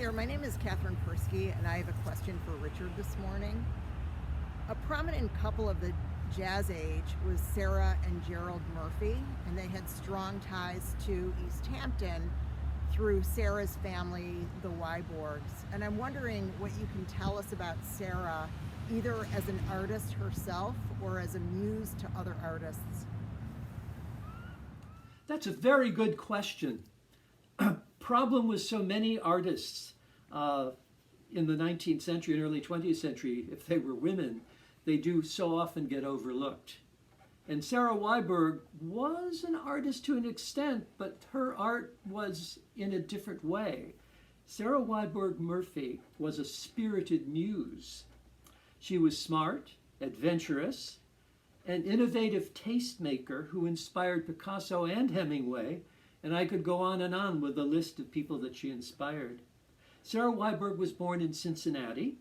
there, my name is Catherine Persky, and I have a question for Richard this morning. A prominent couple of the jazz age was Sara and Gerald Murphy, and they had strong ties to East Hampton through Sara's family, the Wiborgs. And I'm wondering what you can tell us about Sara, either as an artist herself or as a muse to other artists. That's a very good question. Problem with so many artists in the 19th century and early 20th century, if they were women, they do so often get overlooked. And Sara Wiborg was an artist to an extent, but her art was in a different way. Sara Wiborg Murphy was a spirited muse. She was smart, adventurous, an innovative tastemaker who inspired Picasso and Hemingway, and I could go on with a list of people that she inspired. Sara Wiborg was born in Cincinnati,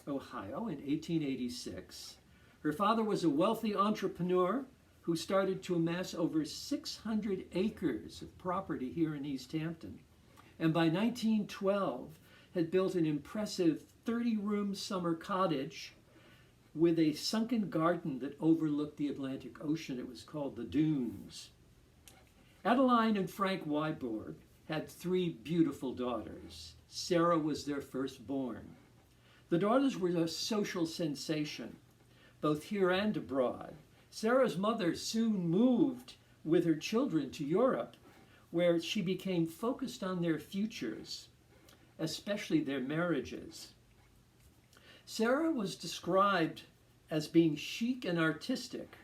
Ohio in 1886. Her father was a wealthy entrepreneur who started to amass over 600 acres of property here in East Hampton, and by 1912 had built an impressive 30-room summer cottage with a sunken garden that overlooked the Atlantic Ocean. It was called the Dunes. Adeline and Frank Wiborg had 3 beautiful daughters. Sara was their firstborn. The daughters were a social sensation, both here and abroad. Sara's mother soon moved with her children to Europe, where she became focused on their futures, especially their marriages. Sara was described as being chic and artistic.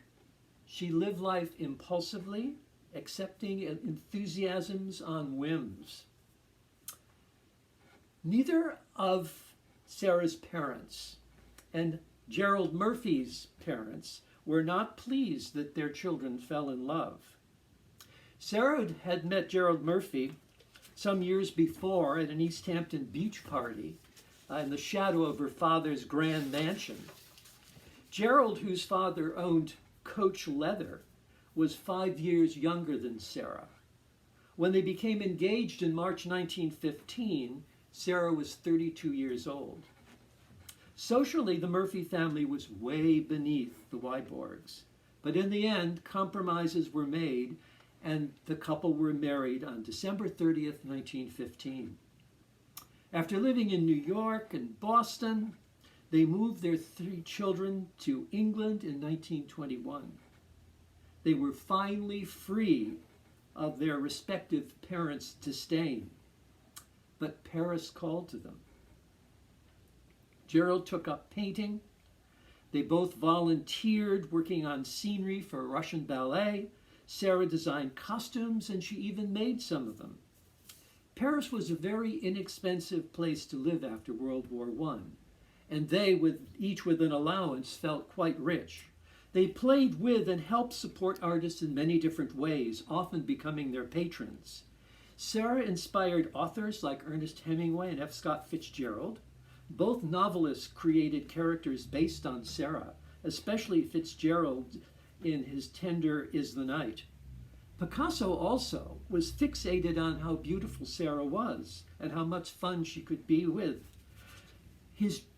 She lived life impulsively, accepting enthusiasms on whims. Neither of Sara's parents and Gerald Murphy's parents were not pleased that their children fell in love. Sara had met Gerald Murphy some years before at an East Hampton beach party in the shadow of her father's grand mansion. Gerald, whose father owned Coach Leather, was 5 years younger than Sara. When they became engaged in March 1915, Sara was 32 years old. Socially, the Murphy family was way beneath the Wiborgs, but in the end, compromises were made, and the couple were married on December 30th, 1915. After living in New York and Boston, they moved their 3 children to England in 1921. They were finally free of their respective parents' disdain, but Paris called to them. Gerald took up painting. They both volunteered working on scenery for a Russian ballet. Sara designed costumes, and she even made some of them. Paris was a very inexpensive place to live after World War I, and they, each with an allowance, felt quite rich. They played with and helped support artists in many different ways, often becoming their patrons. Sara inspired authors like Ernest Hemingway and F. Scott Fitzgerald. Both novelists created characters based on Sara, especially Fitzgerald in his tender Is the Night. Picasso also was fixated on how beautiful Sara was and how much fun she could be with.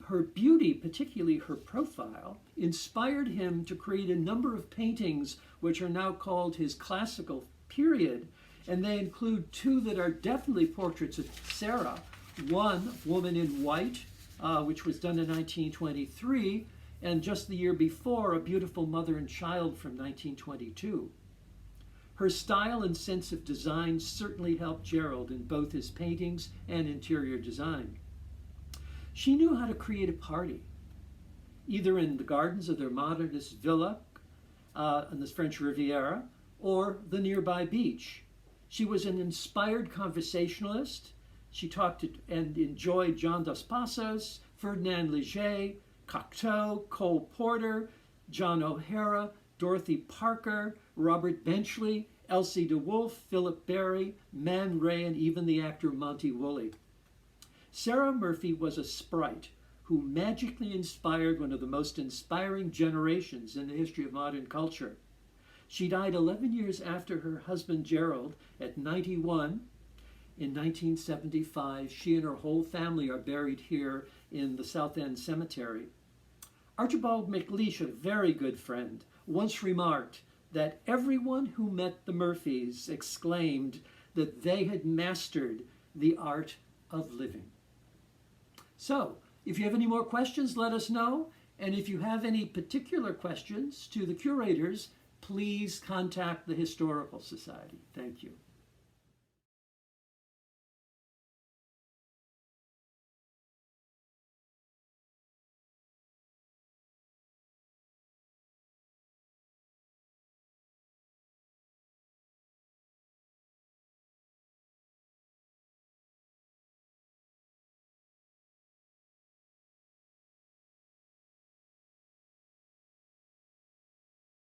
Her beauty, particularly her profile, inspired him to create a number of paintings which are now called his classical period, and they include 2 that are definitely portraits of Sara. One, Woman in White, which was done in 1923, and just the year before, A Beautiful Mother and Child from 1922. Her style and sense of design certainly helped Gerald in both his paintings and interior design. She knew how to create a party, either in the gardens of their modernist villa on the French Riviera or the nearby beach. She was an inspired conversationalist. She talked to and enjoyed John Dos Passos, Ferdinand Léger, Cocteau, Cole Porter, John O'Hara, Dorothy Parker, Robert Benchley, Elsie de Wolfe, Philip Berry, Man Ray, and even the actor Monty Woolley. Sara Murphy was a sprite who magically inspired one of the most inspiring generations in the history of modern culture. She died 11 years after her husband Gerald at 91, in 1975. She and her whole family are buried here in the South End Cemetery. Archibald MacLeish, a very good friend, once remarked that everyone who met the Murphys exclaimed that they had mastered the art of living. So, if you have any more questions, let us know. And if you have any particular questions to the curators, please contact the Historical Society. Thank you.